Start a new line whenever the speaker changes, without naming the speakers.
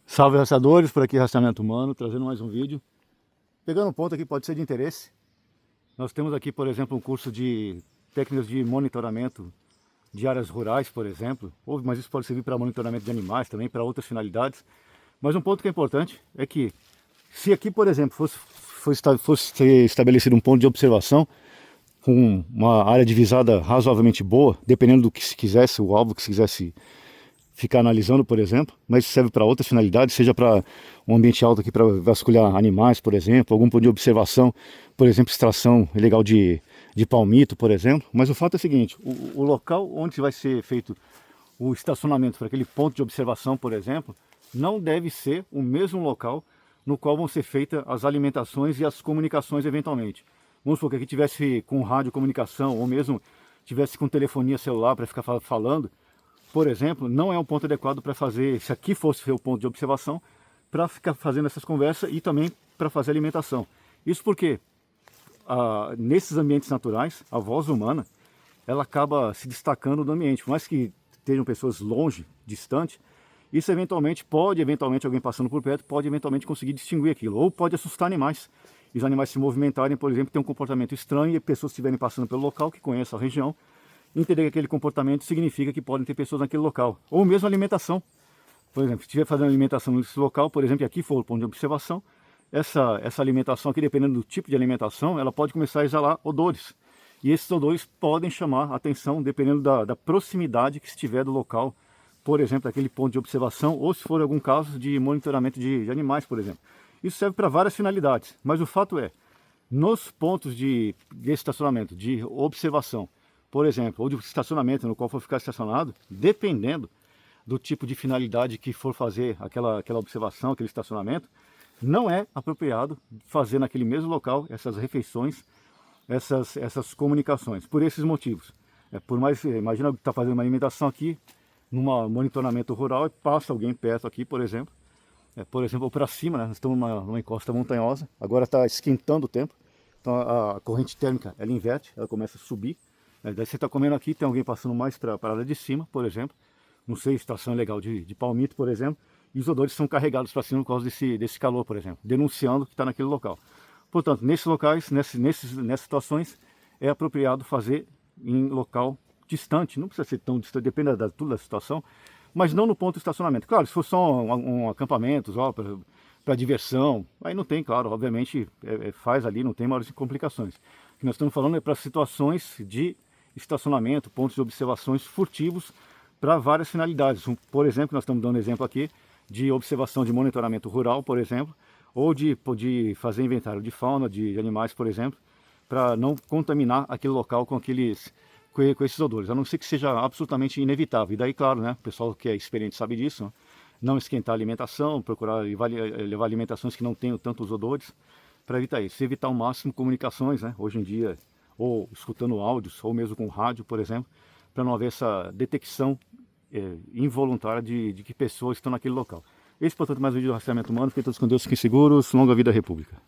Salve rastreadores, por aqui Rastreamento Humano, trazendo mais um vídeo. Pegando um ponto aqui pode ser de interesse. Nós temos aqui, por exemplo, um curso de técnicas de monitoramento de áreas rurais, por exemplo. Mas isso pode servir para monitoramento de animais também, para outras finalidades. Mas um ponto que é importante é que, se aqui, por exemplo, fosse ser estabelecido um ponto de observação com uma área divisada razoavelmente boa, dependendo do que se quisesse, o alvo que se quisesse ficar analisando, por exemplo, mas serve para outras finalidades, seja para um ambiente alto aqui para vasculhar animais, por exemplo, algum ponto de observação, por exemplo, extração ilegal de palmito, por exemplo. Mas o fato é o seguinte, o local onde vai ser feito o estacionamento para aquele ponto de observação, por exemplo, não deve ser o mesmo local no qual vão ser feitas as alimentações e as comunicações eventualmente. Vamos supor que aqui tivesse com radiocomunicação ou mesmo tivesse com telefonia celular para ficar falando, por exemplo, não é um ponto adequado para fazer, se aqui fosse o ponto de observação, para ficar fazendo essas conversas e também para fazer alimentação. Isso porque nesses ambientes naturais, a voz humana, ela acaba se destacando do ambiente. Por mais que estejam pessoas longe, distante, isso eventualmente alguém passando por perto, pode eventualmente conseguir distinguir aquilo. Ou pode assustar animais. E os animais se movimentarem, por exemplo, ter um comportamento estranho e pessoas estiverem passando pelo local, que conhecem a região, entender que aquele comportamento significa que podem ter pessoas naquele local. Ou mesmo alimentação. Por exemplo, se estiver fazendo alimentação nesse local, por exemplo, e aqui for o ponto de observação, essa alimentação aqui, dependendo do tipo de alimentação, ela pode começar a exalar odores. E esses odores podem chamar a atenção, dependendo da proximidade que estiver do local, por exemplo, daquele ponto de observação, ou se for algum caso de monitoramento de animais, por exemplo. Isso serve para várias finalidades, mas o fato é, nos pontos de estacionamento, de observação, por exemplo, ou de estacionamento no qual for ficar estacionado, dependendo do tipo de finalidade que for fazer aquela observação, aquele estacionamento, não é apropriado fazer naquele mesmo local essas refeições, essas comunicações, por esses motivos. Por mais, imagina que está fazendo uma alimentação aqui, num monitoramento rural, e passa alguém perto aqui, por exemplo, ou para cima, né? Nós estamos numa encosta montanhosa, agora está esquentando o tempo, então a corrente térmica ela inverte, ela começa a subir. Daí você está comendo aqui, tem alguém passando mais para a área de cima, por exemplo, não sei, extração ilegal de palmito, por exemplo, e os odores são carregados para cima por causa desse calor, por exemplo, denunciando que está naquele local. Portanto, nesses locais, nessas situações, é apropriado fazer em local distante, não precisa ser tão distante, depende da situação, mas não no ponto de estacionamento. Claro, se for só um acampamento, para diversão, aí não tem, claro, obviamente faz ali, não tem maiores complicações. O que nós estamos falando é para situações de estacionamento, pontos de observações furtivos para várias finalidades. Por exemplo, nós estamos dando exemplo aqui de observação de monitoramento rural, por exemplo, ou de fazer inventário de fauna, de animais, por exemplo, para não contaminar aquele local com esses odores, a não ser que seja absolutamente inevitável. E daí, claro, né, o pessoal que é experiente sabe disso, né? Não esquentar a alimentação, procurar levar alimentações que não tenham tantos odores, para evitar isso. Evitar ao máximo comunicações, né, hoje em dia, ou escutando áudios, ou mesmo com rádio, por exemplo, para não haver essa detecção involuntária de que pessoas estão naquele local. Esse, portanto, mais um vídeo do Rastreamento Humano. Fiquem todos com Deus, fiquem seguros. Longa vida à República.